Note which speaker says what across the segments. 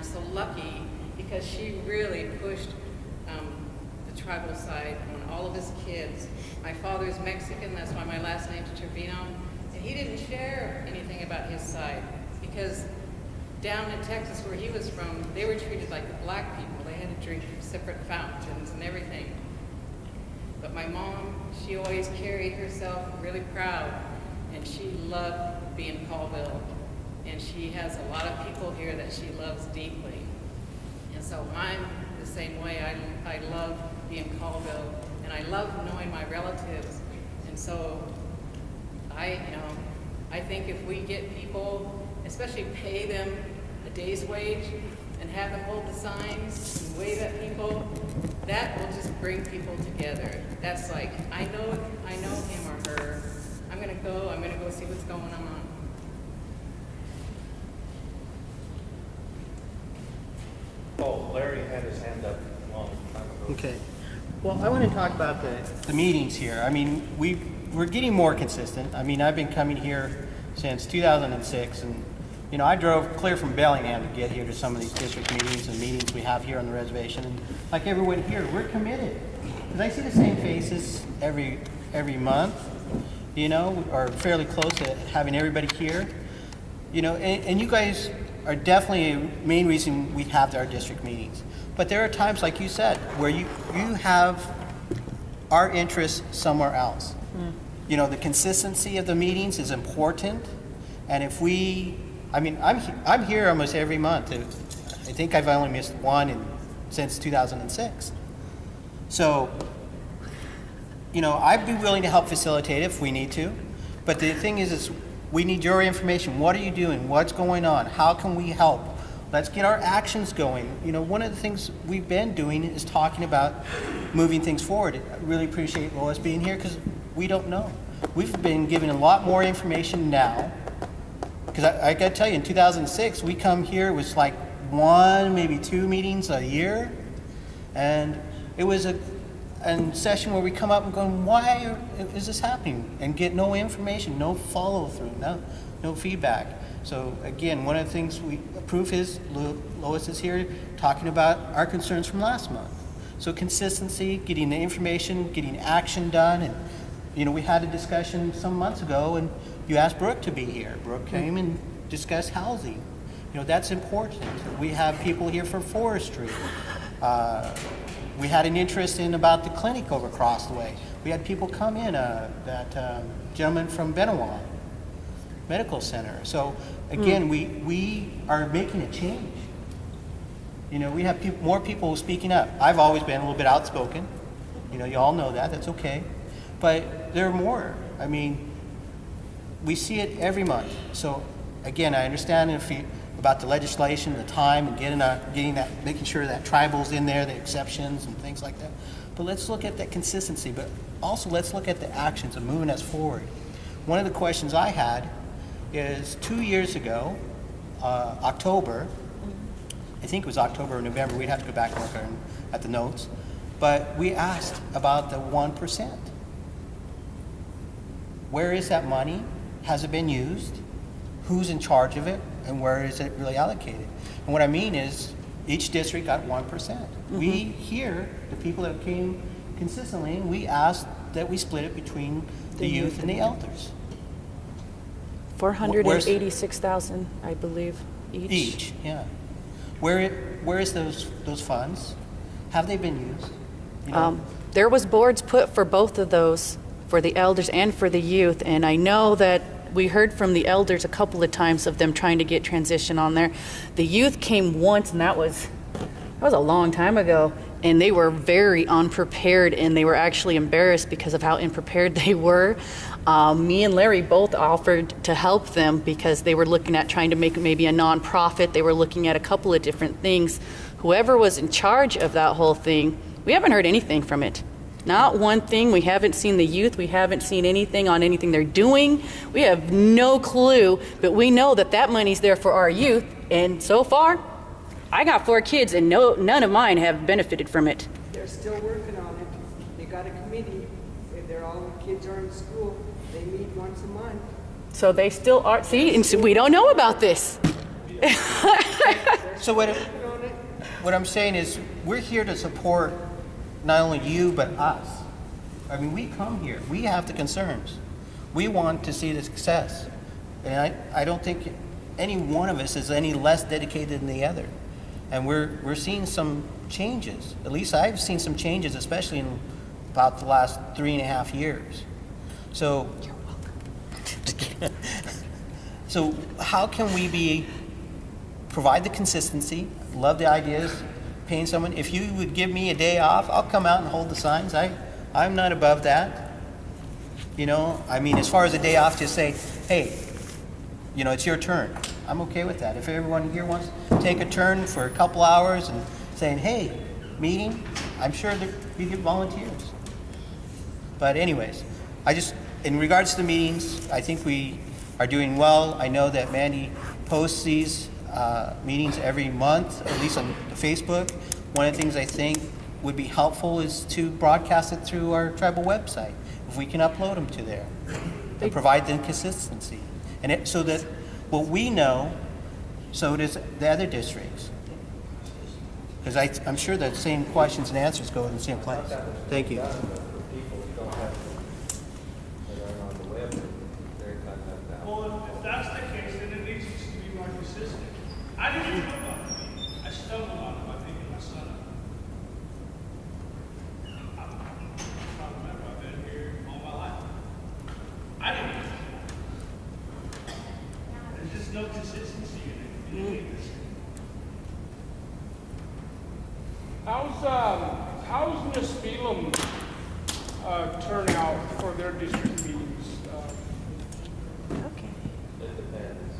Speaker 1: I'm so lucky because she really pushed the tribal side on all of his kids. My father's Mexican, that's why my last name's Trevino, and he didn't share anything about his side because down in Texas where he was from, they were treated like the black people. They had to drink from separate fountains and everything. But my mom, she always carried herself really proud, and she loved being Colville. And she has a lot of people here that she loves deeply. And so I'm the same way. I love being Colville, and I love knowing my relatives. And so I think if we get people, especially pay them a day's wage and have them hold the signs and wave at people, that will just bring people together. That's like, I know him or her. I'm gonna go see what's going on.
Speaker 2: Oh, Larry had his hand up a long time ago.
Speaker 3: Okay. Well, I want to talk about the meetings here. I mean, we're getting more consistent. I mean, I've been coming here since 2006, and I drove clear from Bellingham to get here to some of these district meetings and meetings we have here on the reservation. And like everyone here, we're committed. Because I see the same faces every month, or fairly close to having everybody here. And you guys are definitely a main reason we have our district meetings. But there are times, like you said, where you have our interests somewhere else. The consistency of the meetings is important. And if I'm here almost every month. I think I've only missed one since 2006. So, I'd be willing to help facilitate if we need to. But the thing is we need your information. What are you doing? What's going on? How can we help? Let's get our actions going. One of the things we've been doing is talking about moving things forward. I really appreciate Lois being here because we don't know. We've been given a lot more information now. Because I got to tell you, in 2006, we come here, it was like 1, maybe 2 meetings a year. And it was a session where we come up and going, why is this happening? And get no information, no follow through, no feedback. So again, one of the things proof is Lois is here talking about our concerns from last month. So consistency, getting the information, getting action done. And we had a discussion some months ago, and you asked Brooke to be here. Brooke came and discussed housing. That's important. We have people here for forestry. We had an interest in about the clinic over across the way. We had people come in, that gentleman from Benoit Medical Center. So again, we are making a change. We have more people speaking up. I've always been a little bit outspoken. You all know that. That's okay. But there are more. I mean, we see it every month. So again, I understand about the legislation, the time, and getting that, making sure that tribal's in there, the exceptions and things like that. But let's look at that consistency. But also let's look at the actions of moving us forward. One of the questions I had is 2 years ago, October. I think it was October or November. We'd have to go back and look at the notes. But we asked about the 1%. Where is that money? Has it been used? Who's in charge of it? And where is it really allocated? And what I mean is each district got 1%. We here, the people that came consistently, we asked that we split it between the youth and the elders.
Speaker 4: 486,000, I believe, each.
Speaker 3: Each, yeah. Where is those funds? Have they been used?
Speaker 4: There was boards put for both of those, for the elders and for the youth, and I know that we heard from the elders a couple of times of them trying to get transition on there. The youth came once, and that was a long time ago, and they were very unprepared, and they were actually embarrassed because of how unprepared they were. Me and Larry both offered to help them because they were looking at trying to make maybe a nonprofit. They were looking at a couple of different things. Whoever was in charge of that whole thing, we haven't heard anything from it. Not one thing. We haven't seen the youth. We haven't seen anything on anything they're doing. We have no clue, but we know that money's there for our youth. And so far, I got 4 kids, and none of mine have benefited from it.
Speaker 5: They're still working on it. They got a committee. All the kids are in school. They meet once a month.
Speaker 4: So they still are. See, and so we don't know about this.
Speaker 3: So what I'm saying is, we're here to support not only you, but us. I mean, we come here, we have the concerns. We want to see the success. And I don't think any one of us is any less dedicated than the other. And we're seeing some changes. At least I've seen some changes, especially in about the last 3.5 years. So, you're welcome. So how can we provide the consistency? Love the ideas, paying someone. If you would give me a day off, I'll come out and hold the signs. I'm not above that. You know, I mean, as far as a day off, just say, hey, you know, it's your turn. I'm okay with that. If everyone here wants to take a turn for a couple hours and saying, hey, meeting, I'm sure that we get volunteers. But anyways, in regards to the meetings, I think we are doing well. I know that Mandy posts these meetings every month, at least on Facebook. One of the things I think would be helpful is to broadcast it through our tribal website, if we can upload them to there, and provide the consistency. And so that what we know, so does the other districts. Because I'm sure the same questions and answers go in the same place. Thank you.
Speaker 2: For people who don't have, that aren't on the web, they're not that.
Speaker 6: Well, if that's the case, then it needs to be more consistent. I didn't know about it. I stumbled on it by thinking my son. I remember I've been here all my life. I didn't know. There's just no consistency in it.
Speaker 7: How's Miss Phelan turnout for their district meetings?
Speaker 2: It depends.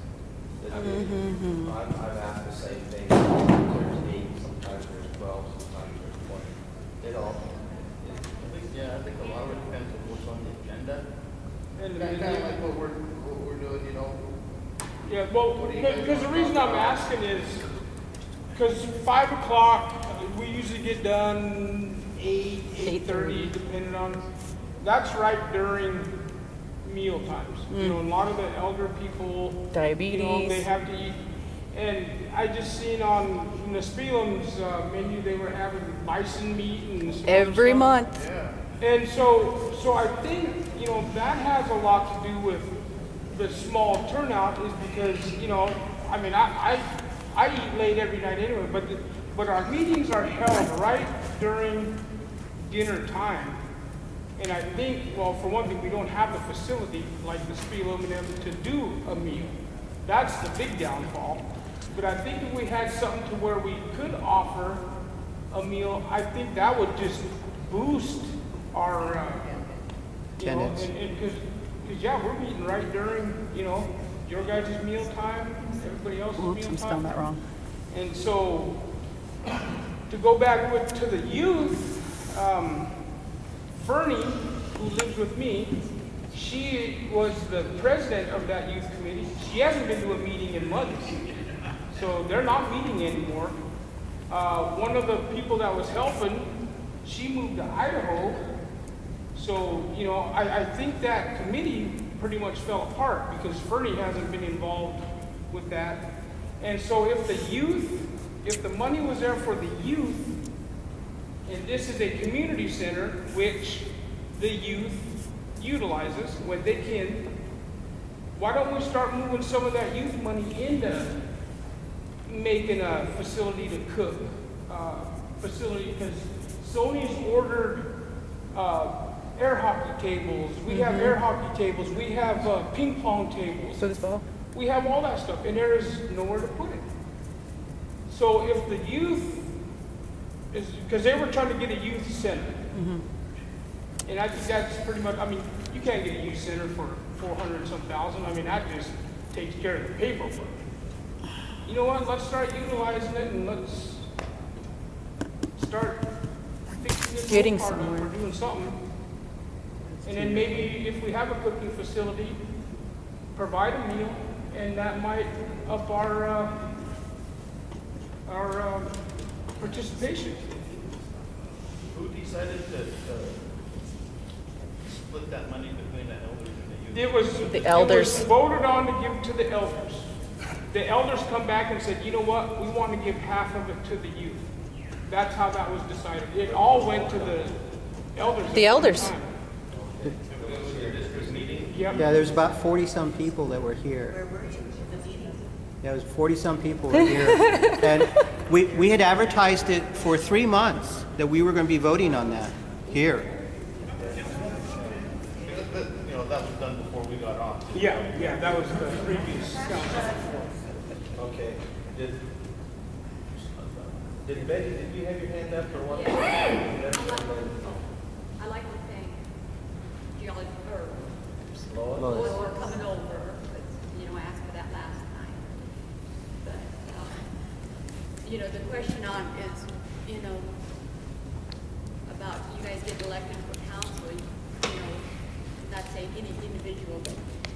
Speaker 2: I've asked the same thing. There's 8, sometimes there's 12, sometimes there's 20. It all, I think a lot of it depends on what's on the agenda.
Speaker 7: And
Speaker 2: Kind of like what we're doing, you know.
Speaker 7: yeah, well, because the reason I'm asking is because 5 o'clock we usually get done 8:30, depending on. That's right during meal times. You know, a lot of the elder people,
Speaker 4: Diabetes.
Speaker 7: you know, they have to eat. And I just seen on the Spielem's menu they were having bison meat and some other
Speaker 4: Every
Speaker 7: stuff.
Speaker 4: month.
Speaker 7: And so I think, you know, that has a lot to do with the small turnout is because, you know, I mean, I eat late every night anyway, but our meetings are held right during dinner time. And I think, well, for one thing, we don't have the facility like the Spielum and them to do a meal. That's the big downfall. But I think if we had something to where we could offer a meal, I think that would just boost our, you know,
Speaker 3: Attendance.
Speaker 7: and because yeah, we're meeting right during, you know, your guys' meal time, everybody else's meal
Speaker 4: Oops,
Speaker 7: time.
Speaker 4: I'm spelling that wrong.
Speaker 7: And so, to go back to the youth, Fernie, who lives with me, she was the president of that youth committee. She hasn't been to a meeting in months, so they're not meeting anymore. One of the people that was helping, she moved to Idaho. So, you know, I think that committee pretty much fell apart because Fernie hasn't been involved with that. And so if the money was there for the youth, and this is a community center, which the youth utilizes when they can, why don't we start moving some of that youth money into making a facility to cook, facility, because Sony's ordered air hockey tables, we have air hockey tables, we have ping pong tables.
Speaker 4: So this ball?
Speaker 7: We have all that stuff, and there is nowhere to put it. So if the youth is, because they were trying to get a youth center. And I think that's pretty much, I mean, you can't get a youth center for 400 and some thousand. I mean, that just takes care of the paperwork. You know what, let's start utilizing it and let's start fixing this
Speaker 4: Getting
Speaker 7: little part up
Speaker 4: somewhere.
Speaker 7: or doing something. And then maybe if we have a cooking facility, provide a meal, and that might up our participation.
Speaker 2: Who decided to split that money between the elders and the youth?
Speaker 7: It was
Speaker 4: The elders.
Speaker 7: It was voted on to give to the elders. The elders come back and said, you know what, we want to give half of it to the youth. That's how that was decided. It all went to the elders.
Speaker 4: The elders.
Speaker 7: Yep.
Speaker 3: Yeah, there's about 40-some people that were here. Yeah, it was 40-some people were here. And we had advertised it for 3 months that we were going to be voting on that here.
Speaker 2: You know, that was done before we got on.
Speaker 7: Yeah, that was the previous council.
Speaker 8: Okay, did Betty, did you have your hand up or what?
Speaker 9: I'd like to thank Jolly for coming over, but, you know, I asked for that last time. But, you know, the question on is, you know, about you guys get elected for council, you know, not saying any individual, but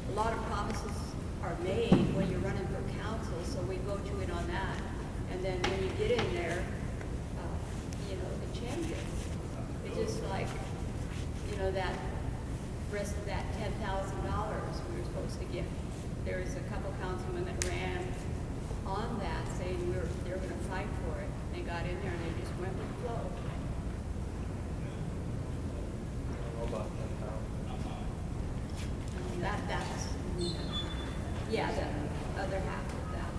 Speaker 9: a lot of promises are made when you're running for council, so we vote you in on that. And then when you get in there, you know, it changes. It's just like, you know, that rest of that $10,000 we were supposed to get. There was a couple councilmen that ran on that saying they were going to fight for it. They got in there and they just went with the flow. That's, yeah, the other half of that.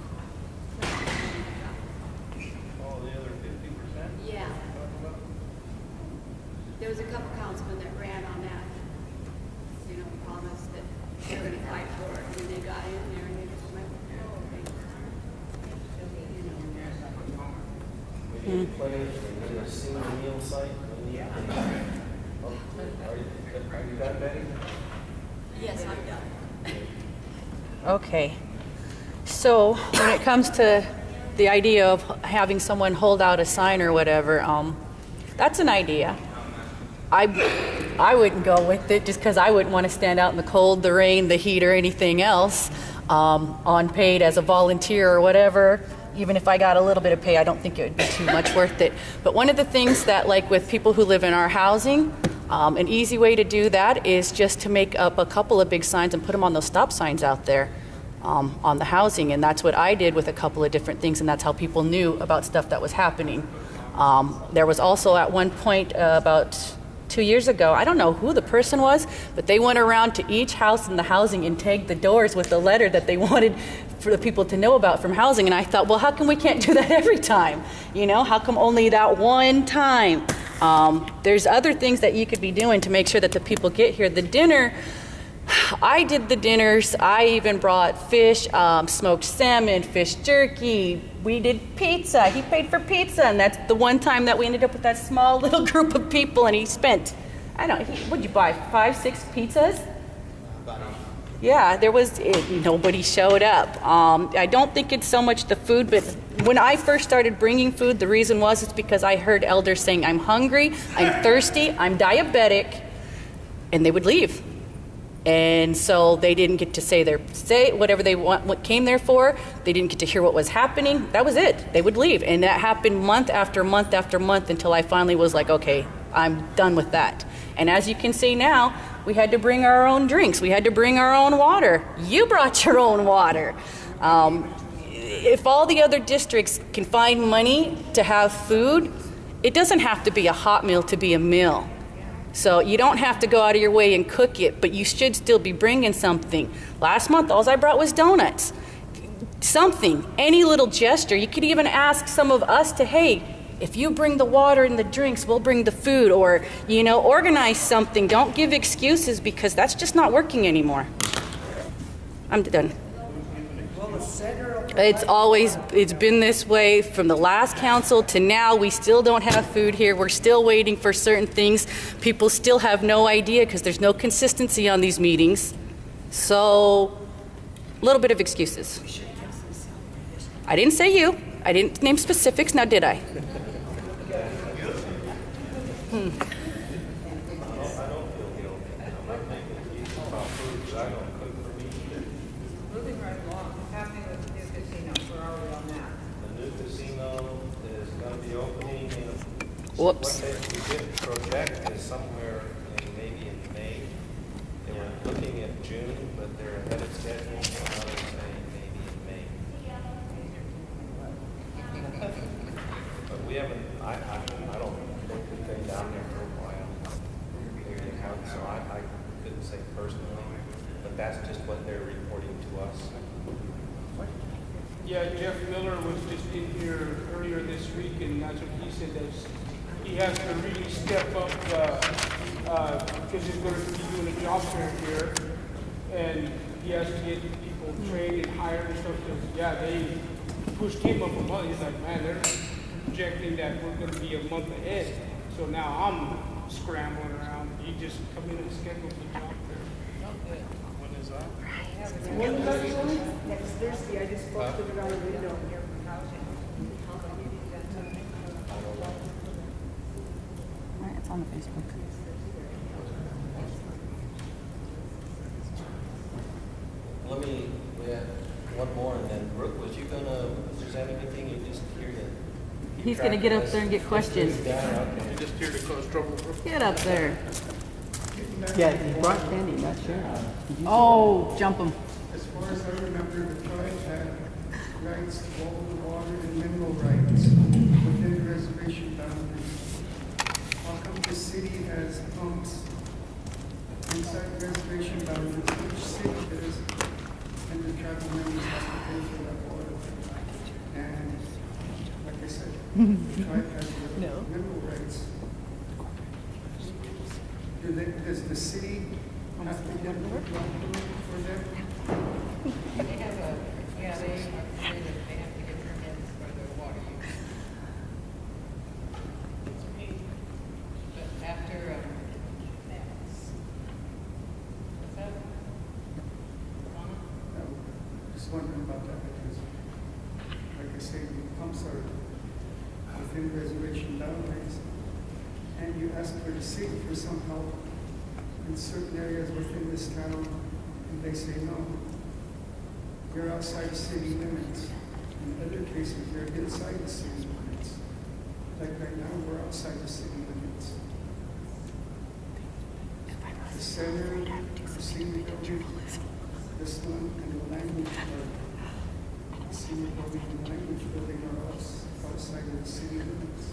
Speaker 2: Oh, the other 50%?
Speaker 9: Yeah. There was a couple councilmen that ran on that, you know, promised that they were gonna fight for it, and they got in there and they just went, oh,
Speaker 8: We need plenty, we need a senior meal site, we need. Are you done, Betty?
Speaker 9: yes, I'm done.
Speaker 4: Okay. So when it comes to the idea of having someone hold out a sign or whatever, that's an idea. I wouldn't go with it just because I wouldn't want to stand out in the cold, the rain, the heat, or anything else, unpaid as a volunteer or whatever. Even if I got a little bit of pay, I don't think it would be too much worth it. But one of the things that, like with people who live in our housing, an easy way to do that is just to make up a couple of big signs and put them on those stop signs out there on the housing. And that's what I did with a couple of different things, and that's how people knew about stuff that was happening. There was also at one point about 2 years ago, I don't know who the person was, but they went around to each house in the housing and tagged the doors with the letter that they wanted for the people to know about from housing. And I thought, well, how come we can't do that every time? You know, how come only that one time? There's other things that you could be doing to make sure that the people get here. The dinner, I did the dinners. I even brought fish, smoked salmon, fish jerky. We did pizza. He paid for pizza, and that's the one time that we ended up with that small little group of people, and he spent, I don't know, what'd you buy, 5, 6 pizzas? Yeah, nobody showed up. I don't think it's so much the food, but when I first started bringing food, the reason was it's because I heard elders saying, I'm hungry, I'm thirsty, I'm diabetic, and they would leave. And so they didn't get to say whatever they what came there for. They didn't get to hear what was happening. That was it. They would leave. And that happened month after month after month until I finally was like, okay, I'm done with that. And as you can see now, we had to bring our own drinks. We had to bring our own water. You brought your own water. If all the other districts can find money to have food, it doesn't have to be a hot meal to be a meal. So you don't have to go out of your way and cook it, but you should still be bringing something. Last month, all I brought was donuts. Something, any little gesture. You could even ask some of us to, hey, if you bring the water and the drinks, we'll bring the food, or, you know, organize something. Don't give excuses, because that's just not working anymore. I'm done. It's been this way from the last council to now. We still don't have food here. We're still waiting for certain things. People still have no idea because there's no consistency on these meetings. So, a little bit of excuses. I didn't say you. I didn't name specifics, now did I?
Speaker 5: Moving right along, what's happening with the new casino? Where are we on that?
Speaker 8: The new casino is going to be opening in.
Speaker 4: Whoops.
Speaker 8: What they did project is somewhere maybe in May. They were looking at June, but they're ahead of schedule, so now they're saying maybe in May. we haven't, I don't think we've been down there for a while, maybe a month, so I couldn't say personally, but that's just what they're reporting to us.
Speaker 7: Yeah, Jeff Miller was just in here earlier this week, and that's what he said, that he has to really step up, because he's gonna be doing a job fair here, and he has to get people trained and hired and stuff, because, yeah, they pushed him up a month. He's like, man, they're projecting that we're gonna be a month ahead, so now I'm scrambling around. You just come in and schedule the job fair.
Speaker 6: When is that?
Speaker 7: When is that, Shirley?
Speaker 5: Next Thursday, I just posted it on the window.
Speaker 4: It's on the Facebook.
Speaker 8: Let me, we have one more, and then Brooke, was you gonna present anything, you just here to? keep
Speaker 4: He's
Speaker 8: track
Speaker 4: gonna
Speaker 8: of
Speaker 4: get up
Speaker 8: this?
Speaker 4: there and get questions.
Speaker 8: Yeah, okay.
Speaker 6: Just here to cause trouble.
Speaker 4: Get up there.
Speaker 3: Yeah, he brought candy, not sure.
Speaker 4: Oh, jump him.
Speaker 10: As far as I remember, the tribe had rights to all the water and mineral rights within the reservation boundaries. How come the city has pumps inside the reservation boundaries? Each city does, and the tribal members have to pay for that water. And like I said, the tribe has the mineral rights. Does the city have to get more for them?
Speaker 1: They have a, yeah, they have to get permits for their water use. But after, what's that? Donna?
Speaker 10: Just wondering about that because, like I say, the pumps are within reservation boundaries, and you ask for the city for some help in certain areas within this town, and they say no. You're outside city limits. In other cases, you're inside the city limits. Like right now, we're outside the city limits. The center, the senior building, this one, and the language are, the senior building and the language building are outside of the city limits.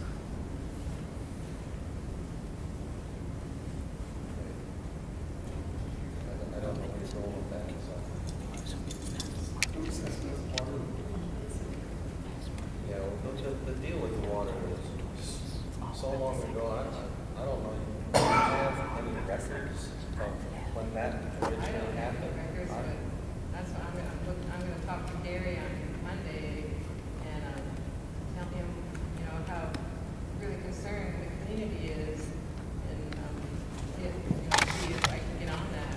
Speaker 8: I don't know where you're going with that, so.
Speaker 10: Those that's not water.
Speaker 8: Yeah, well, the deal with the water is so long ago, I don't know, do you have any records of when that
Speaker 1: I
Speaker 8: originally
Speaker 1: don't have the
Speaker 8: happened?
Speaker 1: records, but that's what I'm gonna talk to Gary on Monday and, tell him, you know, how really concerned the community is and, see if I can get on that.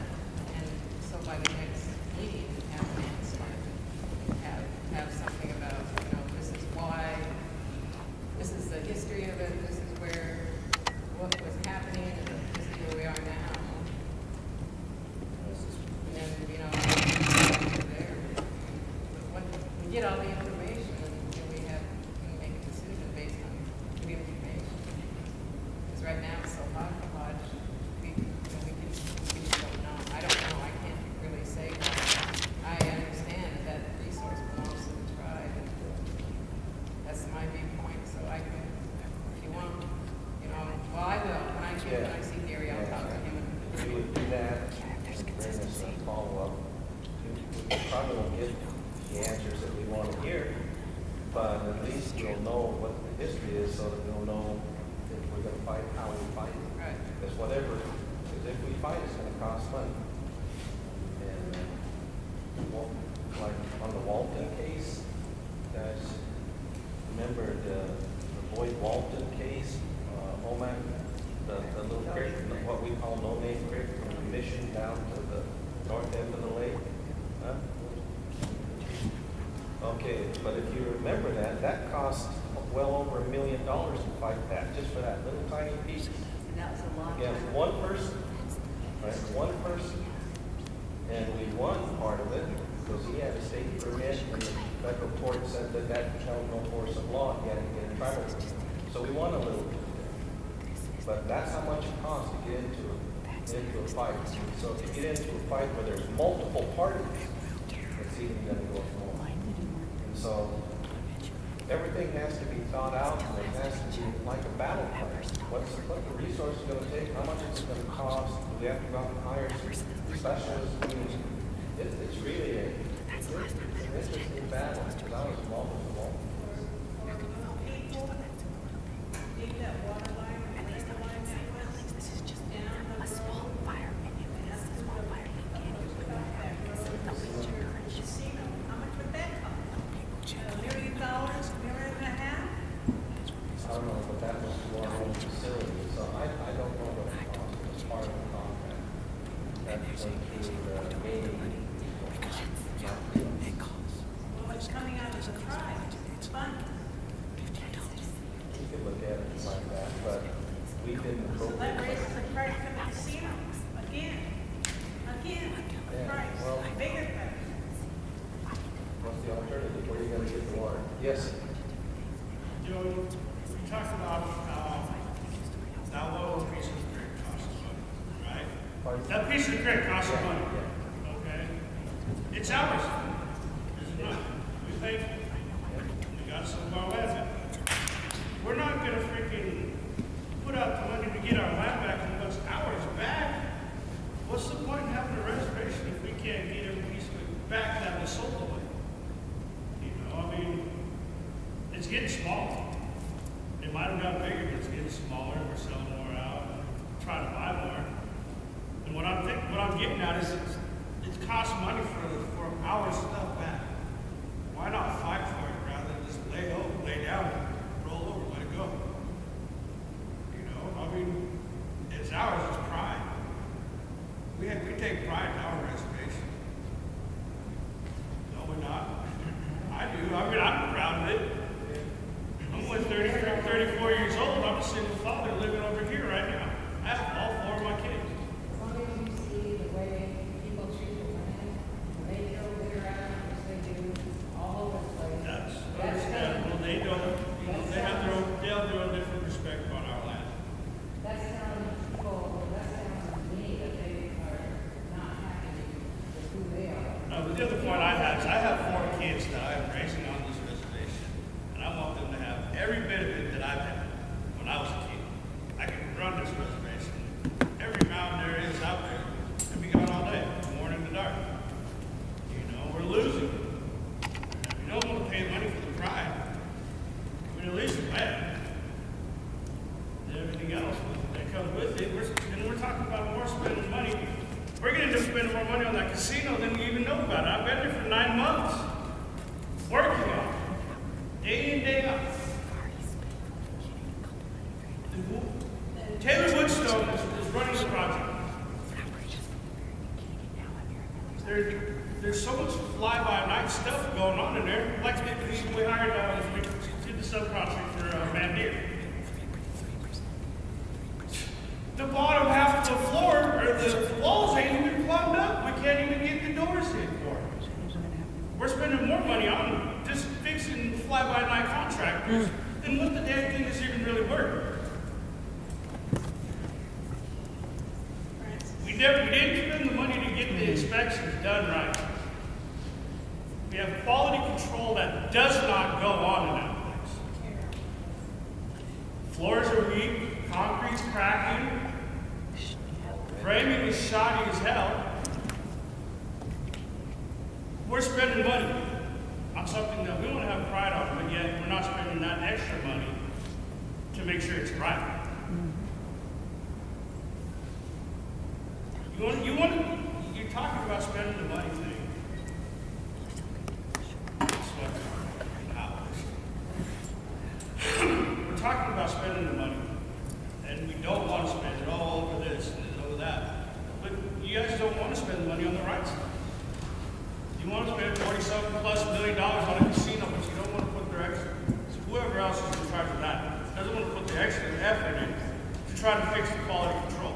Speaker 1: And so by the next meeting, have an answer, have something about, you know, this is why, this is the history of it, this is where, what was happening, and this is where we are now. And, you know, from there, when we get all the information, then we can make a decision based on the information. Because right now it's so hodgepodge, we don't know. I don't know, I can't really say. I understand that resource belongs to the tribe, and that's my viewpoint, so I can, if you want, you know, well, I will, when I see Gary, I'll talk to him.
Speaker 8: If you would do that, and bring us a follow-up, we probably won't get the answers that we want to hear, but at least we'll know what the history is so that we'll know if we're going to fight, how we fight it.
Speaker 1: Right.
Speaker 8: Because whatever, because if we fight, it's going to cost money. And like on the Walton case, guys, remember the Boyd Walton case, Omak, the little creek, what we call No Name Creek, from the Mission down to the north end of the lake? Huh? Okay, but if you remember that, that cost well over $1 million to fight that, just for that little tiny piece.
Speaker 9: And that was a lot.
Speaker 8: Yeah, one person, right, one person. And we won part of it because he had a state permit and the federal court said that that held no force of law, he had to get a tribal permit. So we won a little bit. But that's how much it costs to get into a fight. So if you get into a fight where there's multiple parties, it's even going to go more. And so everything has to be thought out, and it has to be like a battle plan. What the resource is gonna take, how much is it gonna cost, do we have to go out and hire specialists? I mean, it's really an interesting battle, because I was involved with the wall. I don't know, but that was for our own facility, so I don't know what it cost as part of the contract. That went through the meeting.
Speaker 11: Well, it's coming out of the tribe. It's fun.
Speaker 8: You could look at it like that, but we didn't
Speaker 11: So that
Speaker 8: appropriate.
Speaker 11: raises the price for the casino. Again.
Speaker 8: Yeah,
Speaker 11: Price.
Speaker 8: well-
Speaker 11: Bigger price.
Speaker 8: What's the alternative? Where are you gonna get the water? Yes.
Speaker 6: Joe, we talked about that little piece of the creek costs money, right?
Speaker 8: Pardon?
Speaker 6: That piece of the creek costs
Speaker 8: Yeah,
Speaker 6: money,
Speaker 8: yeah.
Speaker 6: okay? It's ours, is it not? We paid for it. We got some of our land back. We're not gonna freaking put out the money to get our land back and what's ours back. What's the point in having a reservation if we can't get every piece of it back that was sold away? You know, I mean, it's getting smaller. It might have got bigger, but it's getting smaller. We're selling more out, trying to buy more. And what I'm getting at is it costs money for our stuff back. Why not fight for it rather than just lay down, roll over, let it go? You know, I mean, it's ours, it's pride. We take pride in our reservation. No, we're not. I do. I mean, I'm proud of it. I'm only 34 years old. I'm a single father living over here right now. I have all four of my kids.
Speaker 1: As long as you see the way people treat the land, they throw litter out, as they do all over the place.
Speaker 6: That's understandable. They don't, you know, they have their own different perspective on our land.
Speaker 1: That's telling people, that's telling me that they are not happy with who they are.
Speaker 6: No, but the other point I have is I have 4 kids that I'm raising on this reservation, and I want them to have every bit of it that I've had when I was a kid. I can run this reservation. Every mountain there is out there, and be gone all day, from morning to dark. You know, we're losing. We don't want to pay money for the pride. We're losing land. And everything else that comes with it. We're talking about more spending money. We're going to end up spending more money on that casino than we even know about. I've been there for 9 months, working on it, day in, day out. Taylor Woodstone is running the project. There's so much fly-by-night stuff going on in there. Like we hired, we did the subcontract for Van Deer. The bottom half of the floor, or the walls ain't even plumbed up. We can't even get the doors in for it. We're spending more money on just fixing fly-by-night contractors than what the damn thing is even really worth. We didn't spend the money to get the inspections done right. We have quality control that does not go on in that place. Floors are weak, concrete's cracking, framing is shoddy as hell. We're spending money on something that we want to have pride on, but yet we're not spending that extra money to make sure it's right. You're talking about spending the money thing. We're talking about spending the money, and we don't want to spend it all over this and over that. But you guys don't want to spend the money on the right side. You want to spend $47+ million on a casino, but you don't want to put their extra. So whoever else is in charge of that doesn't want to put the extra effort in to try to fix the quality control.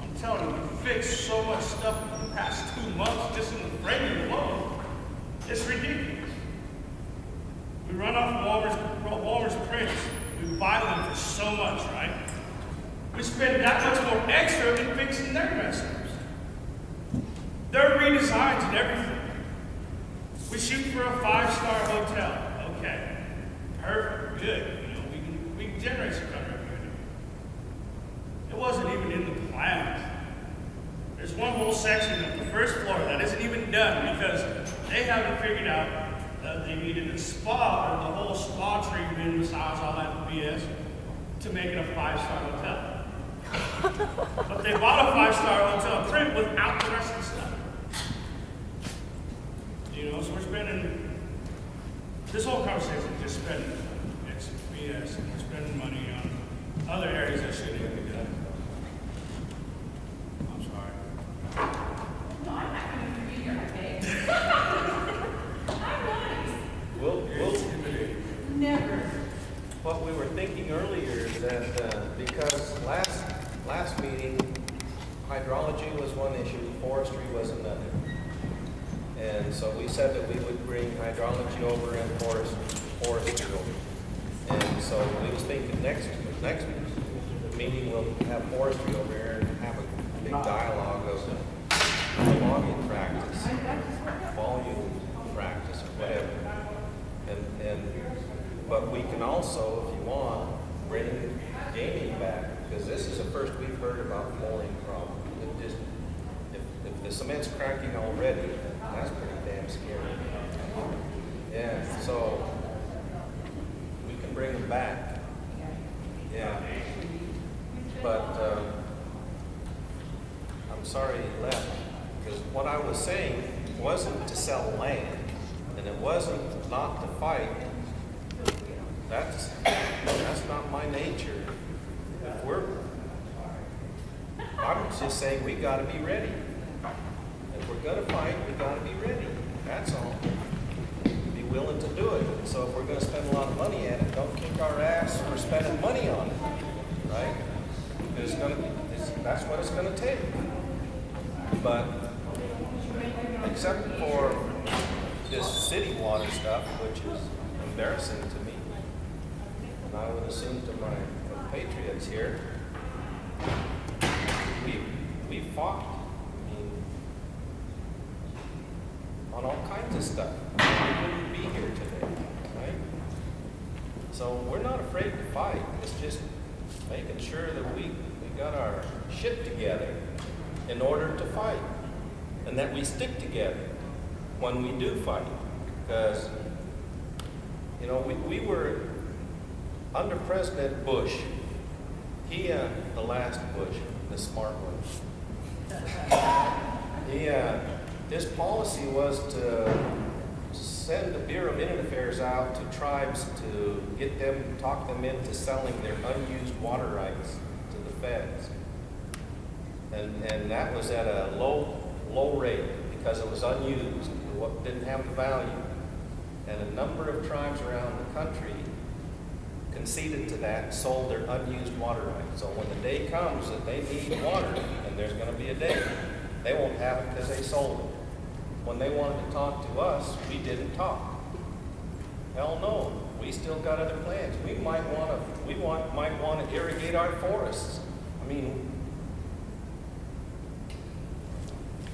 Speaker 6: I'm telling you, we fixed so much stuff in the past 2 months just in the framing alone. It's ridiculous. We run off Walmer's prints. We buy them for so much, right? We spend that much more extra in fixing their mess ups. Their redesigns and everything. We shoot for a 5-star hotel. Okay. perfect, good, you know, we can generate some kind of revenue. It wasn't even in the plans. There's one whole section of the first floor that isn't even done because they haven't figured out that they needed a spa, or the whole spa treatment, massage, all that BS, to make it a 5-star hotel. But they bought a 5-star hotel print without the rest of the stuff. You know, so we're spending, this whole conversation is just spending. It's BS. We're spending money on other areas that shouldn't even be done. I'm sorry.
Speaker 1: No, I'm not going to be here, okay? I'm nice.
Speaker 8: We'll,
Speaker 1: Never.
Speaker 8: what we were thinking earlier is that, because last meeting, hydrology was one issue, forestry was another. And so we said that we would bring hydrology over and forestry over. And so we was thinking next meeting we'll have forestry over here and have a big dialogue of logging practice, volume practice, or whatever. But we can also, if you want, bring gaming back, because this is the first we've heard about flooring problem. It just, if the cement's cracking already, that's pretty damn scary. Yeah, so we can bring them back. Yeah. But I'm sorry he left, because what I was saying wasn't to sell land, and it wasn't not to fight. That's not my nature. I'm just saying we got to be ready. If we're going to fight, we got to be ready. That's all. Be willing to do it. So if we're going to spend a lot of money at it, don't kick our ass for spending money on it, right? That's what it's going to take. But except for this city water stuff, which is embarrassing to me, and I would assume to my compatriots here, we fought. I mean, on all kinds of stuff. We wouldn't be here today, right? So we're not afraid to fight. It's just making sure that we got our shit together in order to fight, and that we stick together when we do fight. Because, you know, we were under President Bush. He, the last Bush, the smart one. His policy was to send the Bureau of Indian Affairs out to tribes to get them, talk them into selling their unused water rights to the feds. And that was at a low rate because it was unused, it didn't have the value. And a number of tribes around the country conceded to that and sold their unused water rights. So when the day comes that they need water, and there's going to be a day, they won't have it because they sold it. When they wanted to talk to us, we didn't talk. Hell no, we still got other plans. We might want to irrigate our forests. I mean,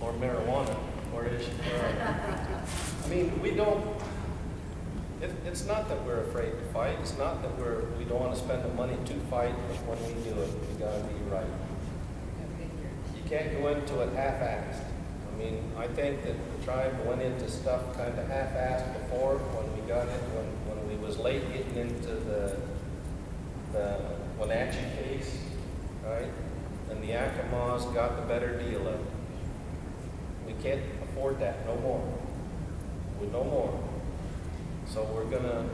Speaker 8: or marijuana, or I mean, we don't. It's not that we're afraid to fight. It's not that we don't want to spend the money to fight, but when we do it, we got to be right. You can't go into it half-assed. I mean, I think that the tribe went into stuff kind of half-assed before when we got it, when we was late getting into the Wenatchee case, right? And the Akamas got the better deal of it. We can't afford that no more. No more. So we're gonna.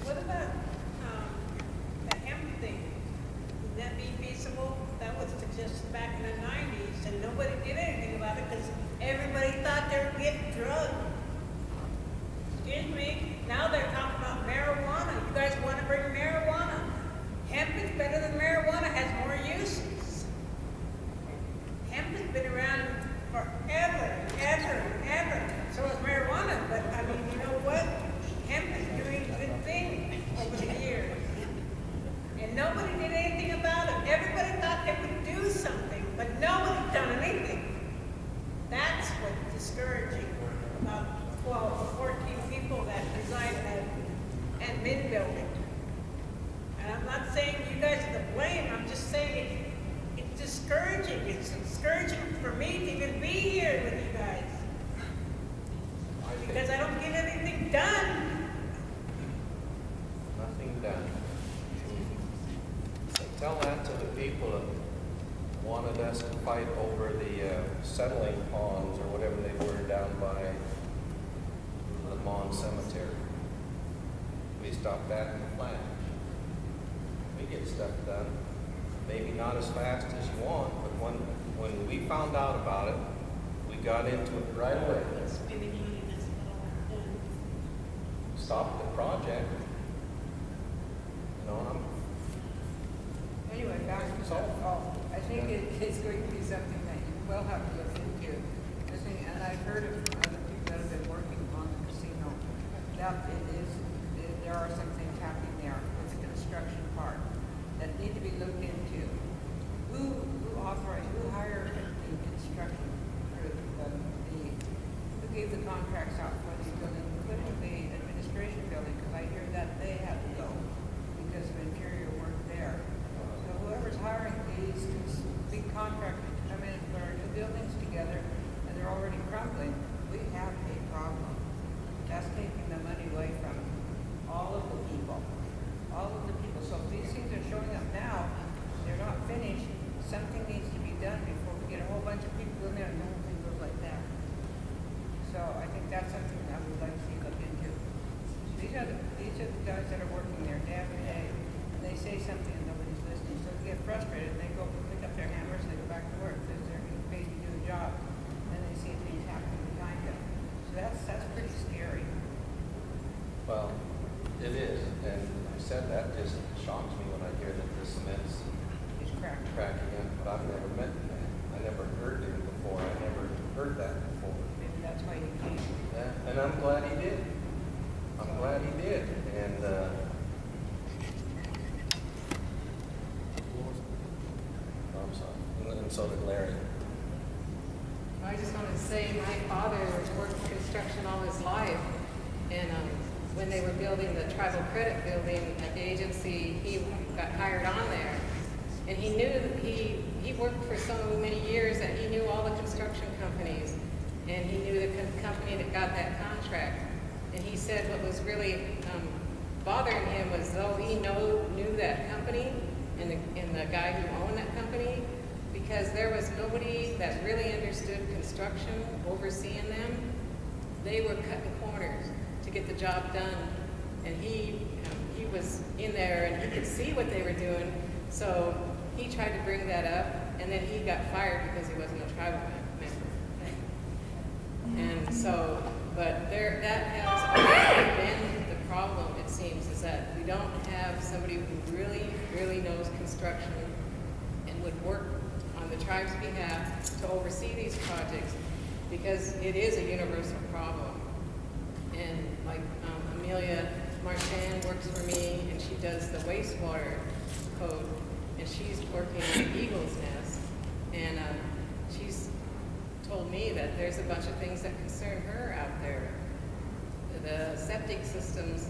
Speaker 11: What about, the hemp thing? Would that be feasible? That was suggested back in the 90s, and nobody did anything about it because everybody thought they were getting drugged. Excuse me? Now they're talking about marijuana. You guys want to bring marijuana? Hemp is better than marijuana, has more uses. Hemp has been around forever, ever, admin building. And I'm not saying you guys are to blame, I'm just saying it's discouraging. It's discouraging for me to even be here with you guys. Because I don't get anything done.
Speaker 8: Nothing done. Tell that to the people that wanted us to fight over the settling ponds or whatever they were down by the Mon Cemetery. We stopped that in the plant. We get stuff done. Maybe not as fast as you want, but when we found out about it, we got into it right away. Stopped the project. You know,
Speaker 5: Anyway, back to I think it's going to be something that you will have to look into. And I've heard of other people that have been working on the casino, that there are some things happening there with the construction part that need to be looked into. Who hired the construction crew, who gave the contracts out for these buildings, including the administration building, because I hear that they had to go because of interior work there. So whoever's hiring these big contractors to come in and put our new buildings together, and they're already crumbling, we have a problem. That's taking the money away from all of the people. All of the people. So if these things are showing up now, they're not finished, something needs to be done before we get a whole bunch of people in there and the whole thing goes like that. So I think that's something I would like to see looked into. These are the guys that are working there day after day, and they say something and nobody's listening. So they get frustrated, and they go pick up their hammers and they go back to work because they're getting paid to do a job, and they see things happening behind them. So that's pretty scary.
Speaker 8: well, it is. And I said that just shocks me when I hear that the cement's
Speaker 5: It's cracking.
Speaker 8: cracking up, but I've never met the man. I never heard him before. I never heard that before.
Speaker 5: Maybe that's why he came.
Speaker 8: Yeah, and I'm glad he did. I'm glad he did. And I'm sorry. And so did Larry.
Speaker 1: I just wanted to say, my father worked construction all his life, and when they were building the tribal credit building at the agency, he got hired on there. And he knew, he worked for so many years that he knew all the construction companies, and he knew the company that got that contract. And he said what was really bothering him was though he knew that company and the guy who owned that company, because there was nobody that really understood construction overseeing them. They were cutting corners to get the job done, and he was in there and he could see what they were doing. So he tried to bring that up, and then he got fired because he wasn't a tribal member. And so, but that has always been the problem, it seems, is that we don't have somebody who really, really knows construction and would work on the tribe's behalf to oversee these projects, because it is a universal problem. And like Amelia Marchand works for me, and she does the wastewater code, and she's working on the Eagle's Nest, and she's told me that there's a bunch of things that concern her out there. The septic systems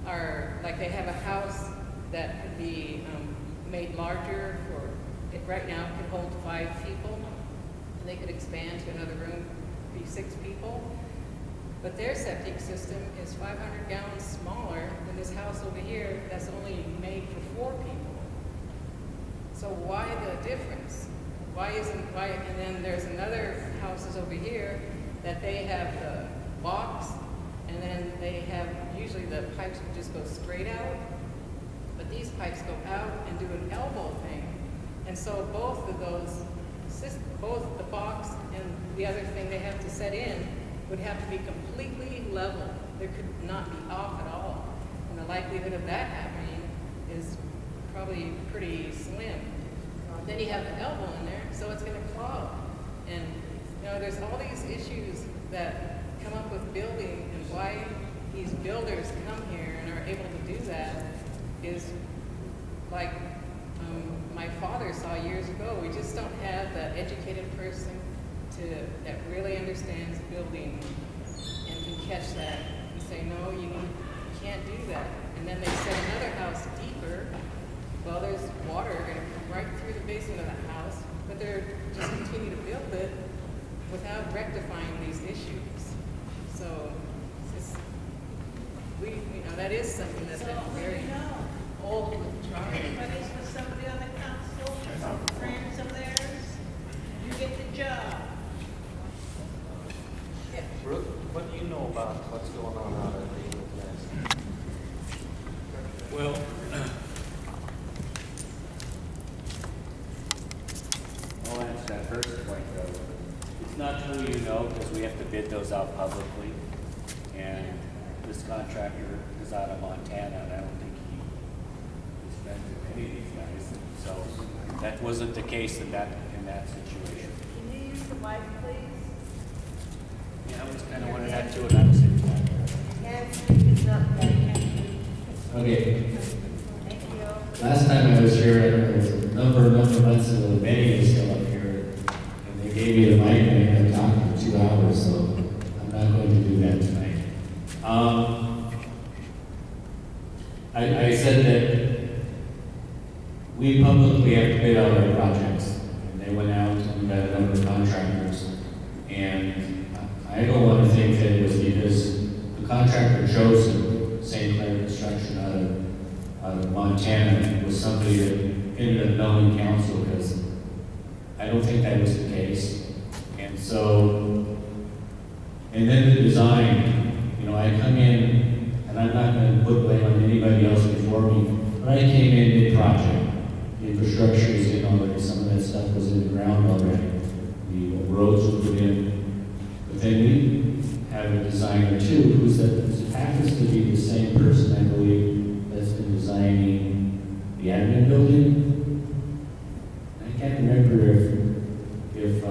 Speaker 1: are, like they have a house that could be made larger for, right now it can hold 5 people, and they could expand to another room, be 6 people. But their septic system is 500 gallons smaller than this house over here that's only made for 4 people. So why the difference? And then there's another houses over here that they have the box, and then they have, usually the pipes would just go straight out, but these pipes go out and do an elbow thing. And so both of those, both the box and the other thing they have to set in would have to be completely level. There could not be off at all. And the likelihood of that happening is probably pretty slim. Then you have the elbow in there, so it's going to clog. And you know, there's all these issues that come up with building, and why these builders come here and are able to do that is like my father saw years ago. We just don't have that educated person that really understands building and can catch that and say, no, you can't do that. And then without rectifying these issues. So, it's just, that is something that's been very old with the tribe.
Speaker 11: Anybody's with somebody on the council, friends of theirs, you get the job. Yeah.
Speaker 8: Brooke, what do you know about what's going on out at the Nest?
Speaker 12: Well, I'll answer that first point though. It's not who you know, because we have to bid those out publicly. And this contractor is out of Montana, and I don't think he is friends with any of these guys. So that wasn't the case in that situation.
Speaker 11: Can you use the mic, please?
Speaker 12: Yeah, I was kind of wondering that too about the same time.
Speaker 11: Can't speak is not that.
Speaker 13: Okay,
Speaker 11: Thank you.
Speaker 13: last time I was here, it was a number of months ago, Benny was still up here, and they gave me the mic, and I had to talk for 2 hours, so I'm not going to do that tonight. I said that we publicly have to bid out our projects, and they went out and got a number of contractors, and I don't want to think that it was because the contractor chosen St. Clair Construction out of Montana was somebody that ended up knowing council, because I don't think that was the case. And so, and then the design, I come in, and I'm not going to put blame on anybody else before me, but I came in mid-project. The infrastructure is in already, some of that stuff was in the ground already. The roads were put in. But then we have a designer too, who happens to be the same person, I believe, that's been designing the admin building. I can't remember if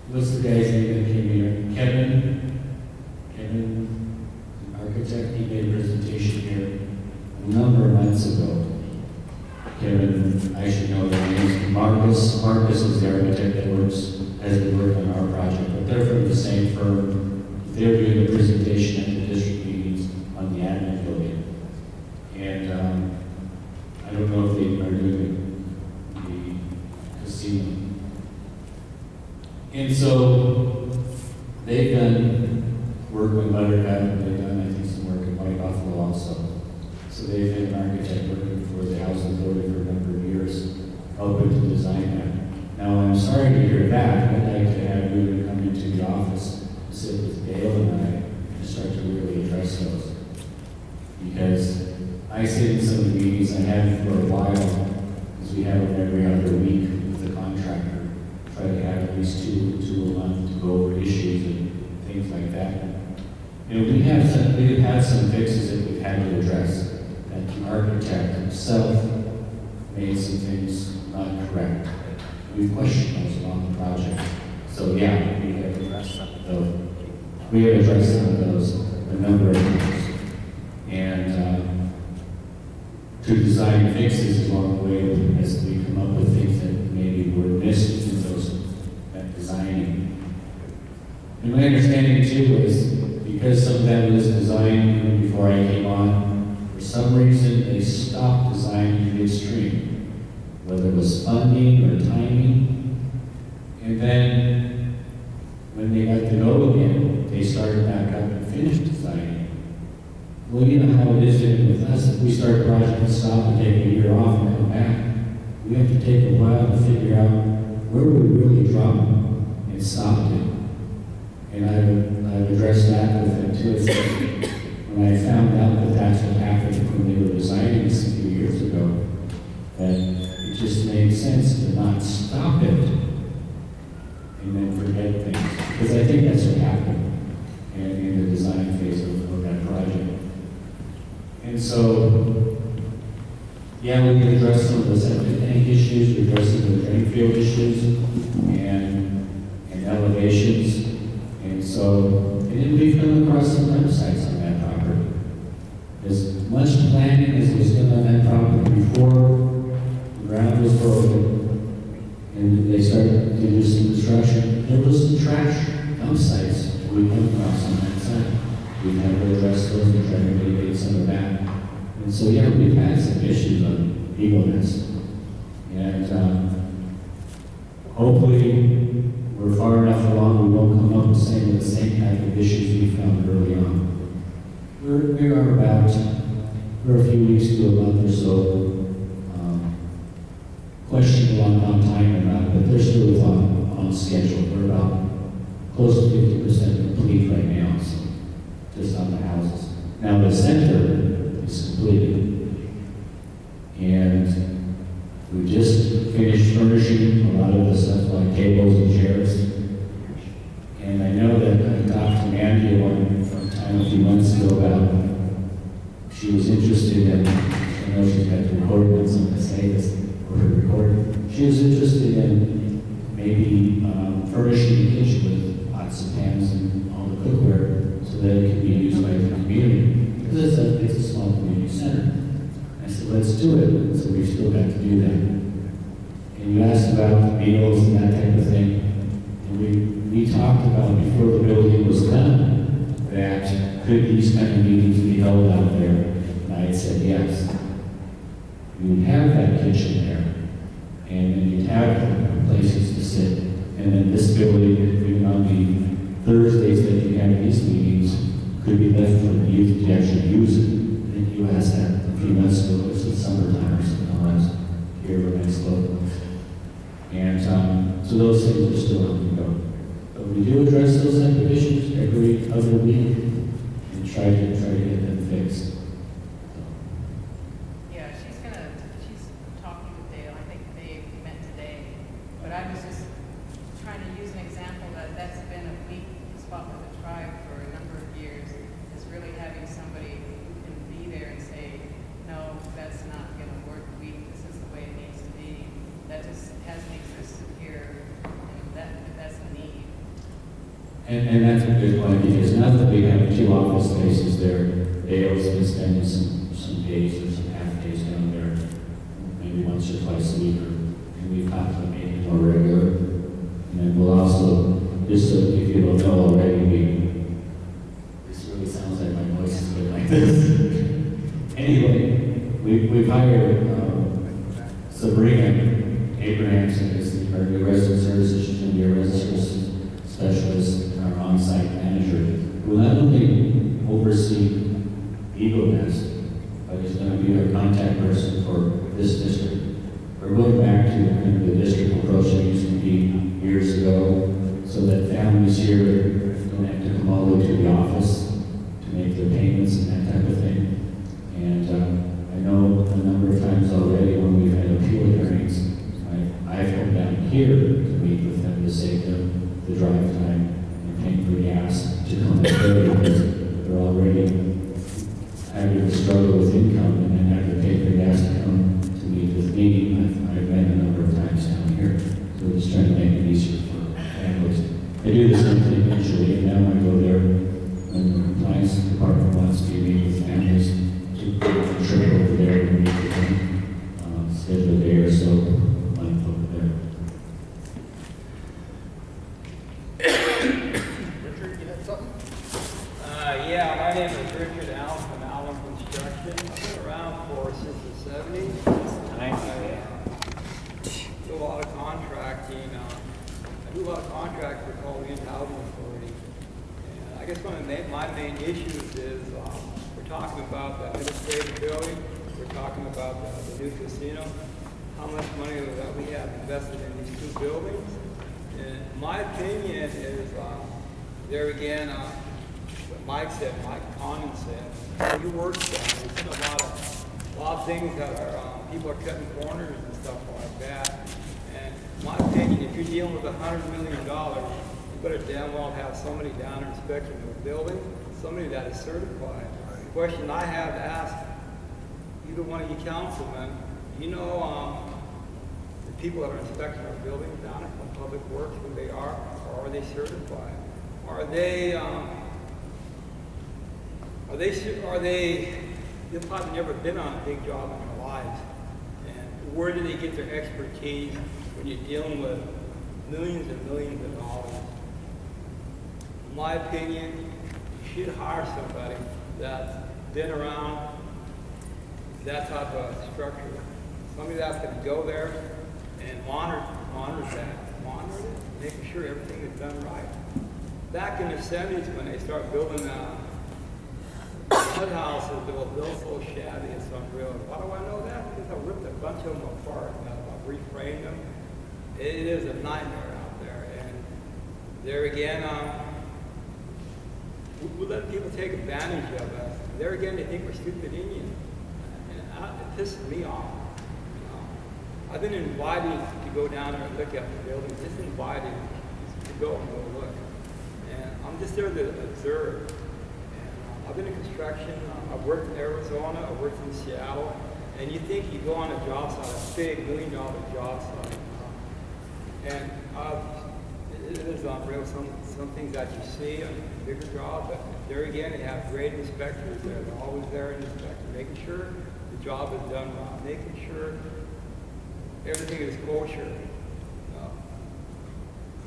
Speaker 13: what's the guy's name that came here? Kevin, an architect, he made a presentation here a number of months ago. Kevin, I should know their names. Marcus is the architect that has been working on our project, but they're from the same firm. They're doing a presentation at the district meetings on the admin building. And I don't know if they are doing the casino. And so they've done work with Buttercup, and they've done, I think, some work at White Buffalo also. So they've been an architect working for the Housing Authority for a number of years, helping to design that. Now, I'm sorry to hear that. I'd like to have you come into the office, sit with Dale and I, and start to really address those. Because I sit in some of the meetings, I have for a while, because we have them every other week with the contractor. Try to have at least two a month to go over issues and things like that. We've had some fixes that we've had to address. That the architect himself made some things not correct. We've questioned those along the project. So yeah, we have addressed some of those. We have addressed some of those, a number of things. And to design fixes along the way as we come up with things that maybe were missed in that designing. And my understanding too is because some of that was designed even before I came on, for some reason they stopped designing midstream, whether it was funding or timing. And then when they got to go again, they started back up and finished designing. Well, you know how it is with us. If we start a project and stop and take a year off and come back, we have to take a while to figure out where we really dropped and stopped it. And I've addressed that with them too. When I found out that that's what happened when they were designing this a few years ago, that it just made sense to not stop it and then forget things. Because I think that's what happened in the design phase of that project. And so, yeah, we can address some of the septic tank issues, we address some of the drain field issues, and elevations. And so, and then we've come across some websites on that property. As much planning as was done on that property before the ground was broken, and they started to do some construction, there was some trash dump sites that we come across on that site. We've had to address those and try to mitigate some of that. And so, yeah, we've had some issues on Eagle Nest. And hopefully, we're far enough along, we won't come up with the same type of issues we found early on. We're a few weeks to a month or so, questionable on time or not, but they're still on schedule. We're about close to 50% complete right now, so just on the houses. Now the center is completed, and we just finished furnishing a lot of the stuff like tables and chairs. And I know that I talked to Mandy one time a few months ago about she was interested in, I know she's got to record it, so I'm going to say this, or record. She was interested in maybe furnishing the kitchen with pots and pans and all the cookware so that it can be used by the community. Because it's a small community center. I said, let's do it. So we've still got to do that. And you asked about meals and that type of thing. And we talked about before the building was done that could these kind of meetings be held out there? And I had said yes. You would have that kitchen there, and then you'd have the places to sit. And then this building, even on the Thursdays that you have these meetings, could be left for the youth to actually use it. I think you asked that a few months ago, it was the summertime or something, I was here when I spoke. And so those things are still on the go. But we do address those type of issues every other week and try to get them fixed.
Speaker 1: Yeah, she's talking with Dale. I think they met today. But I was just trying to use an example that's been a weak spot with the tribe for a number of years, is really having somebody who can be there and say, no, that's not going to work. This is the way it needs to be. That just hasn't existed here, and that's a need.
Speaker 13: And that's a good point, because now that we have 2 office spaces there, Dale's been spending some days or some half days down there, maybe once or twice a week, and we've talked about making it more regular. And then we'll also, just so if you don't know already, this really sounds like my voice is good like this. Anyway, we've hired Sabrina Abrahamson as our new resident services. She's going to be a resident services specialist and our on-site manager, who will not only oversee Eagle Nest, but is going to be our contact person for this district. We're going back to kind of the district approach that used to be years ago, so that families here don't have to come all the way to the office to make their payments and that type of thing. And I know a number of times already when we've had appeal hearings, I've come down here to meet with them to save them the drive time and paying for gas to come there, because they're already having to struggle with income and then have to pay for gas to come to meet with me. I've been a number of times down here, so we're just trying to make it easier for families. I do the same thing usually, and now I go there when the compliance department wants to meet with families to trip over there and meet with them, schedule a day or so a month over there.
Speaker 2: Richard, you had something?
Speaker 14: Yeah, my name is Richard Allen from Allen Construction. I've been around since the 70s. I do a lot of contracting. I do a lot of contracts for Colleen Housing Authority. And I guess one of my main issues is we're talking about the administrative building. We're talking about the new casino. How much money that we have invested in these 2 buildings. And my opinion is, there again, what Mike said, Mike Condon said, your work's done. There's been a lot of things that are, people are cutting corners and stuff like that. And my opinion, if you're dealing with $100 million, you better damn well have somebody down there inspecting the building, somebody that is certified. The question I have to ask either one of you councilmen, you know the people that are inspecting our buildings down at Public Works, who they are, or are they certified? Are they, they've probably never been on a big job in their lives. And where do they get their expertise when you're dealing with millions and millions of dollars? In my opinion, you should hire somebody that's been around that type of structure. Somebody that's going to go there and monitor that, monitored it, making sure everything is done right. Back in the 70s, when they started building mud houses, they were built so shabby, it's unreal. Why do I know that? Because I ripped a bunch of them apart, and I've reframed them. It is a nightmare out there, and there again, we let people take advantage of us. There again, they think we're stupid Indians, and it pisses me off. You know, I've been invited to go down there and look at the building, just invited to go and go look, and I'm just there to observe. I've been in construction, I've worked in Arizona, I've worked in Seattle, and you think you go on a job site, a big $1 million job site, and it is unreal, some things that you see on a bigger job, but there again, they have great inspectors there, they're always there in inspecting, making sure the job is done right, making sure everything is kosher.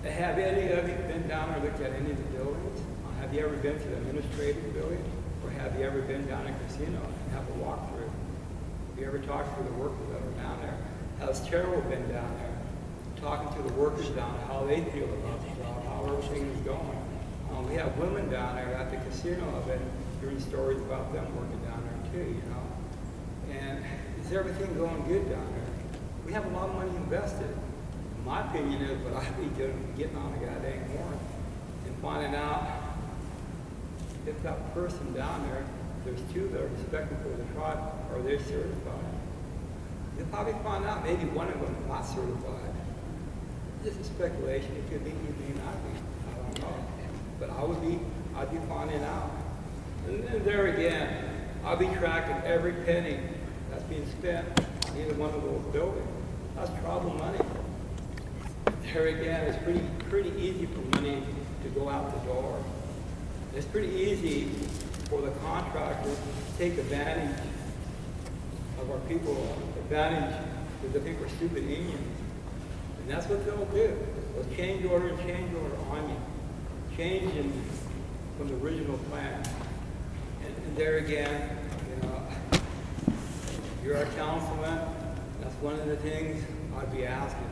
Speaker 14: Have any of you been down or looked at any of the buildings? Have you ever been to the administrative building? Or have you ever been down in a casino and have a walkthrough? Have you ever talked to the workers that are down there? Has Terrell been down there? Talking to the workers down there, how they feel about the job, how everything is going. We have women down there at the casino. I've been hearing stories about them working down there too, you know. And is everything going good down there? We have a lot of money invested. My opinion is, but I'd be getting on a goddamn horn and finding out if that person down there, there's two that are respected for the tribe, are they certified? You'll probably find out maybe one of them is not certified. This is speculation. It could be, it may not be. I don't know. But I'd be finding out. And then there again, I'll be tracking every penny that's being spent on either one of those buildings. That's tribal money. There again, it's pretty easy for money to go out the door. It's pretty easy for the contractors to take advantage of our people, advantage because they think we're stupid Indians. And that's what they'll do. They'll change order on you, changing from the original plan. And there again, you know, you're our councilman. That's one of the things I'd be asking.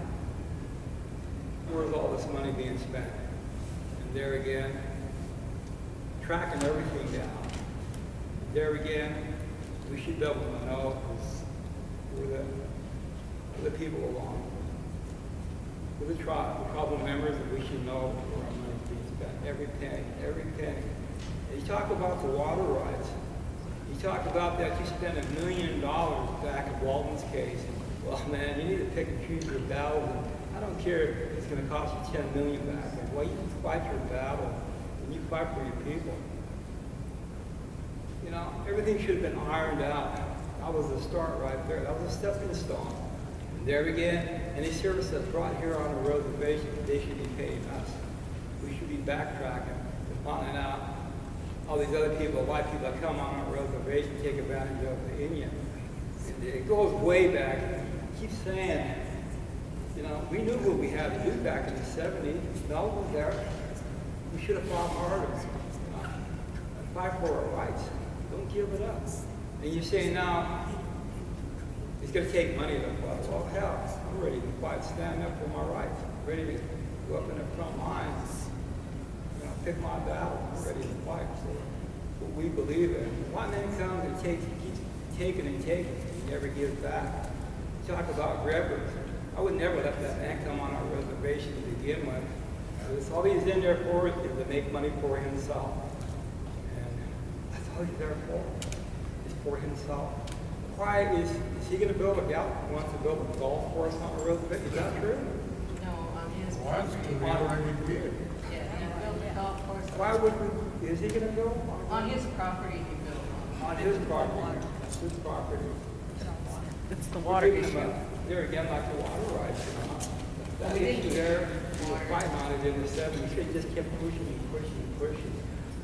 Speaker 14: Where's all this money being spent? And there again, tracking everything down. There again, we should be able to know because we're the people along. We're the tribal members, and we should know where our money is being spent. Every penny, every penny. And you talk about the water rights. You talk about that you spent $1 million back in Walton's case. Well, man, you need to pick and choose your battles. I don't care if it's going to cost you $10 million back. Well, you fight your battle, and you fight for your people. You know, everything should have been ironed out. That was the start right there. That was a stepping stone. And there again, any service that's brought here on a reservation, they should be paying us. We should be backtracking and finding out all these other people, white people that come on our reservation, take advantage of the Indian. It goes way back. I keep saying, you know, we knew what we had to do back in the 70s. Mel was there. We should have fought harder. Fight for our rights. Don't give it up. And you say now, it's going to take money to fight. Well, hell, I'm ready to fight, stand up for my rights. I'm ready to go up in the front lines. You know, pick my battle. I'm ready to fight for what we believe in. One man comes and keeps taking and taking. He never gives back. Talk about grabbers. I would never let that man come on our reservation to begin with. Because all he's in there for is to make money for himself. And that's all he's there for, is for himself. Why is he going to build a golf? He wants to build a golf course on a reservation. Is that true?
Speaker 1: No, on his
Speaker 6: Well, that's
Speaker 1: property.
Speaker 6: gonna be already bid.
Speaker 1: Yeah, he's building a golf course.
Speaker 14: Why would we, is he going to build?
Speaker 1: On his property, he built one.
Speaker 14: On his property. That's his property.
Speaker 4: It's the water
Speaker 14: We're giving
Speaker 4: issue.
Speaker 14: him there again, like the water rights, you know. That
Speaker 1: We didn't
Speaker 14: issue
Speaker 1: give
Speaker 14: there,
Speaker 1: him
Speaker 14: we were
Speaker 1: water.
Speaker 14: fighting on it in the 70s. We should have just kept pushing and pushing and pushing.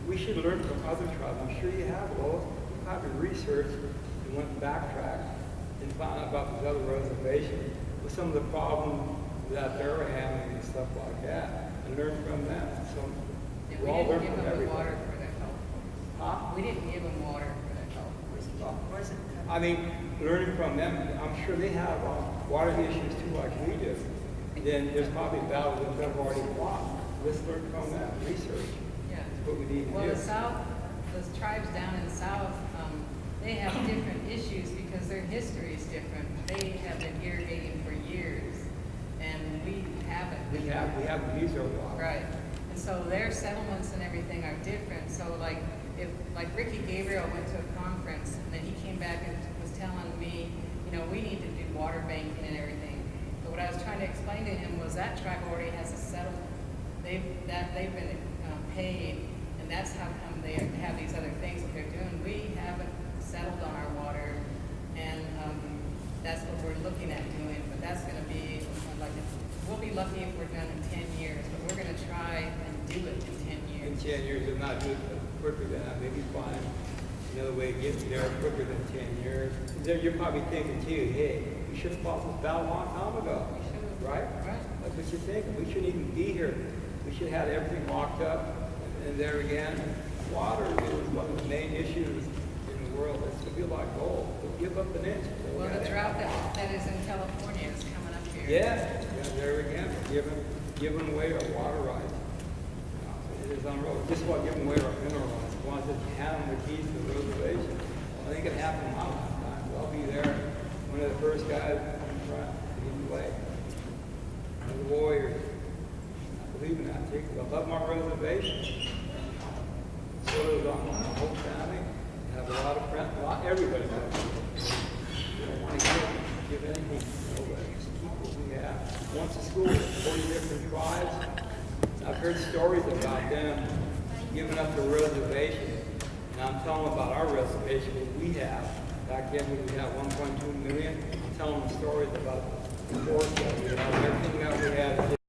Speaker 14: We should learn from other tribes. I'm sure you have, Lois. You probably researched and went backtrack and found out about these other reservations with some of the problems that they're having and stuff like that, and learn from them. So
Speaker 1: And
Speaker 14: we
Speaker 1: we
Speaker 14: all
Speaker 1: didn't
Speaker 14: learn
Speaker 1: give
Speaker 14: from
Speaker 1: him the
Speaker 14: everybody.
Speaker 1: water for that golf course.
Speaker 14: Huh?
Speaker 1: We didn't give him water for that golf course.
Speaker 14: I mean, learning from them, I'm sure they have water issues too, like we do. then there's probably battles that they've already fought. Let's learn from that research.
Speaker 1: Yeah.
Speaker 14: That's what we need to
Speaker 1: Well,
Speaker 14: do.
Speaker 1: the South, those tribes down in the South, they have different issues because their history is different. They have been irrigating for years, and we haven't.
Speaker 14: We have these are water.
Speaker 1: Right. And so their settlements and everything are different. So like Ricky Gabriel went to a conference and then he came back and was telling me, you know, we need to do water banking and everything. But what I was trying to explain to him was that tribe already has a settlement. They've been paid, and that's how come they have these other things that they're doing. We haven't settled on our water, and that's what we're looking at doing. But that's going to be we'll be lucky if we're done in 10 years, but we're going to try and do it in 10
Speaker 14: In
Speaker 1: years.
Speaker 14: 10 years, if not do it quicker than that, maybe find another way to get there quicker than 10 years. Then you're probably thinking too, hey, we should have fought this battle a long time ago, right?
Speaker 1: Right.
Speaker 14: That's what you're thinking. We shouldn't even be here. We should have everything locked up. And there again, water is one of the main issues in the world. It's a bit like gold. We'll give up an inch.
Speaker 1: Well, the drought that is in California is coming up here.
Speaker 14: Yeah, there again, giving away our water rights. It is unreal. Just about giving away our mineral rights. We want to hand them the keys to the reservation. Well, I think it happened my lifetime. I'll be there. One of the first guys in front, leading the way. One of the warriors. I believe in that. I love my reservation. So does my whole family. I have a lot of friends. Everybody does. We don't want to give anything to nobody. Just keep what we have. Once a school, 40 different tribes. I've heard stories about them giving up their reservation. And I'm telling them about our reservation, what we have. Back then, we had 1.2 million. I'm telling them stories about the forest that we had, everything that we had.